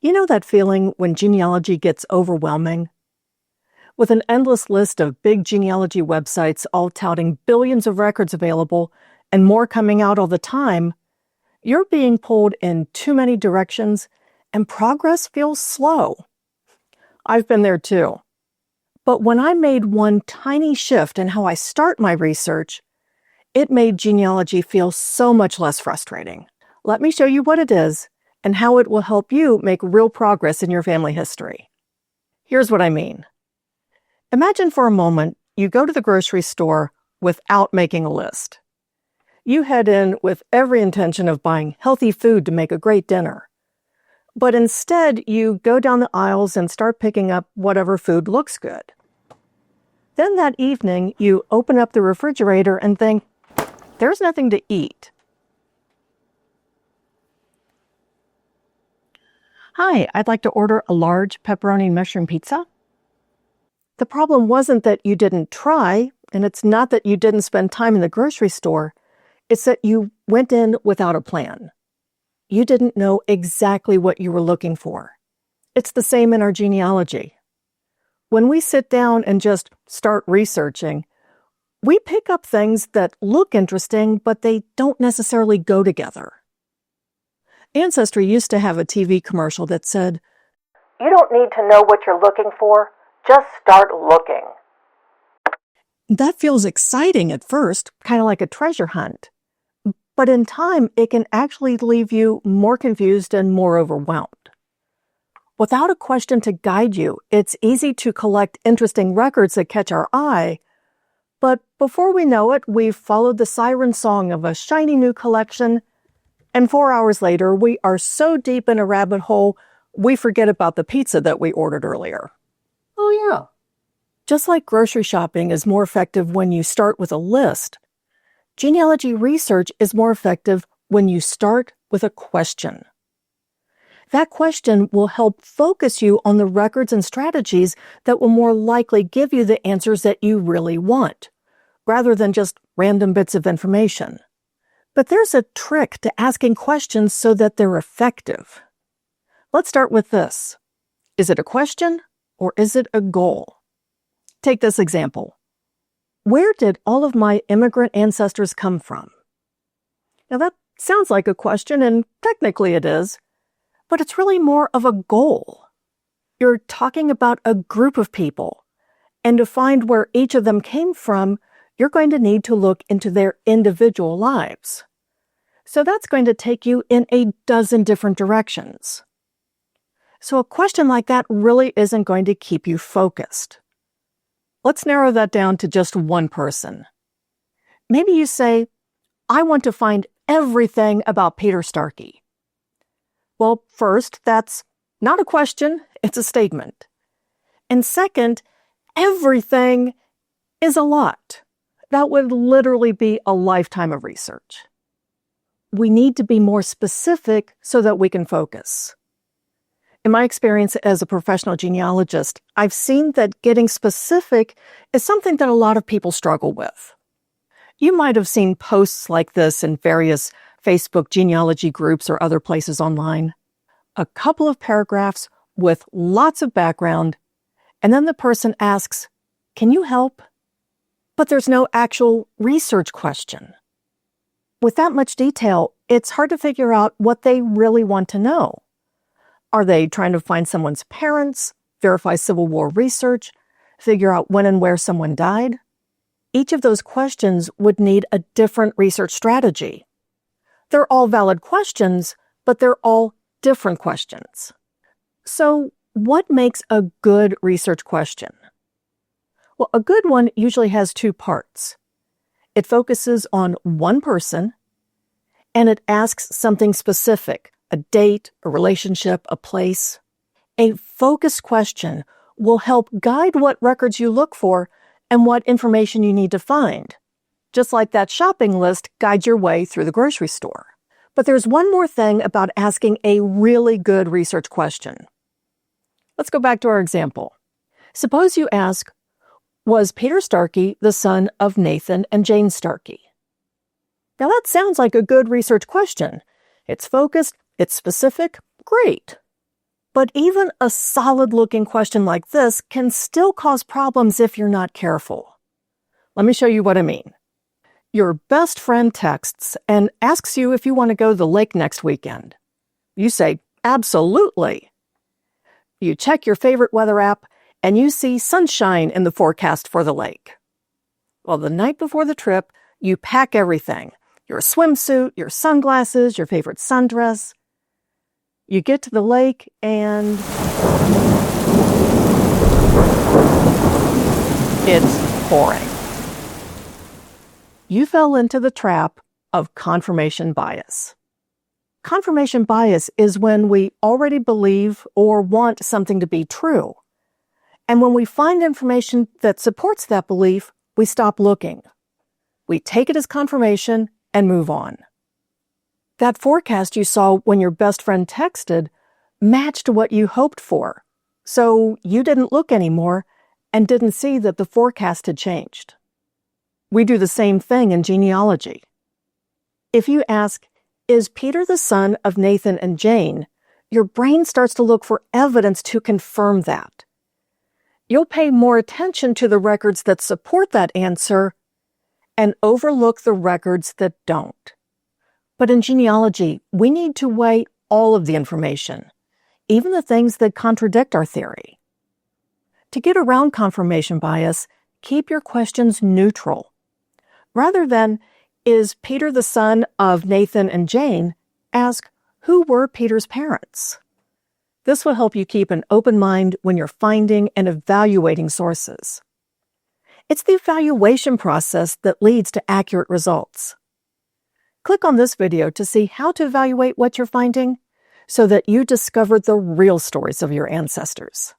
You know that feeling when genealogy gets overwhelming? With an endless list of big genealogy websites all touting billions of records available and more coming out all the time, you're being pulled in too many directions and progress feels slow. I've been there too. But when I made one tiny shift in how I start my research, it made genealogy feel so much less frustrating. Let me show you what it is and how it will help you make real progress in your family history. Here's what I mean. Imagine for a moment you go to the grocery store without making a list. You head in with every intention of buying healthy food to make a great dinner. But instead, you go down the aisles and start picking up whatever food looks good. Then that evening, you open up the refrigerator and think, there's nothing to eat. Hi, I'd like to order a large pepperoni and mushroom pizza. The problem wasn't that you didn't try, and it's not that you didn't spend time in the grocery store. It's that you went in without a plan. You didn't know exactly what you were looking for. It's the same in our genealogy. When we sit down and just start researching, we pick up things that look interesting, but they don't necessarily go together. Ancestry used to have a TV commercial that said, "You don't need to know what you're looking for, just start looking." That feels exciting at first, kind of like a treasure hunt. But in time, it can actually leave you more confused and more overwhelmed. Without a question to guide you, it's easy to collect interesting records that catch our eye, but before we know it, we've followed the siren song of a shiny new collection, and 4 hours later, we are so deep in a rabbit hole, we forget about the pizza that we ordered earlier. Oh yeah. Just like grocery shopping is more effective when you start with a list, genealogy research is more effective when you start with a question. That question will help focus you on the records and strategies that will more likely give you the answers that you really want, rather than just random bits of information. But there's a trick to asking questions so that they're effective. Let's start with this. Is it a question or is it a goal? Take this example. Where did all of my immigrant ancestors come from? Now that sounds like a question, and technically it is, but it's really more of a goal. You're talking about a group of people, and to find where each of them came from, you're going to need to look into their individual lives. So that's going to take you in a dozen different directions. So a question like that really isn't going to keep you focused. Let's narrow that down to just one person. Maybe you say, I want to find everything about Peter Starkey. Well, first, that's not a question, it's a statement. And second, everything is a lot. That would literally be a lifetime of research. We need to be more specific so that we can focus. In my experience as a professional genealogist, I've seen that getting specific is something that a lot of people struggle with. You might have seen posts like this in various Facebook genealogy groups or other places online. A couple of paragraphs with lots of background, and then the person asks, "Can you help?" But there's no actual research question. With that much detail, it's hard to figure out what they really want to know. Are they trying to find someone's parents, verify Civil War research, figure out when and where someone died? Each of those questions would need a different research strategy. They're all valid questions, but they're all different questions. So, what makes a good research question? Well, a good one usually has two parts. It focuses on one person, and it asks something specific, a date, a relationship, a place. A focused question will help guide what records you look for and what information you need to find, just like that shopping list guides your way through the grocery store. But there's one more thing about asking a really good research question. Let's go back to our example. Suppose you ask, was Peter Starkey the son of Nathan and Jane Starkey? Now that sounds like a good research question. It's focused, it's specific, great. But even a solid-looking question like this can still cause problems if you're not careful. Let me show you what I mean. Your best friend texts and asks you if you want to go to the lake next weekend. You say, absolutely. You check your favorite weather app and you see sunshine in the forecast for the lake. Well, the night before the trip, you pack everything. Your swimsuit, your sunglasses, your favorite sundress. You get to the lake and it's pouring. You fell into the trap of confirmation bias. Confirmation bias is when we already believe or want something to be true. And when we find information that supports that belief, we stop looking. We take it as confirmation and move on. That forecast you saw when your best friend texted matched what you hoped for, so you didn't look anymore and didn't see that the forecast had changed. We do the same thing in genealogy. If you ask, is Peter the son of Nathan and Jane, your brain starts to look for evidence to confirm that. You'll pay more attention to the records that support that answer and overlook the records that don't. But in genealogy, we need to weigh all of the information, even the things that contradict our theory. To get around confirmation bias, keep your questions neutral. Rather than, is Peter the son of Nathan and Jane, ask, who were Peter's parents? This will help you keep an open mind when you're finding and evaluating sources. It's the evaluation process that leads to accurate results. Click on this video to see how to evaluate what you're finding so that you discover the real stories of your ancestors.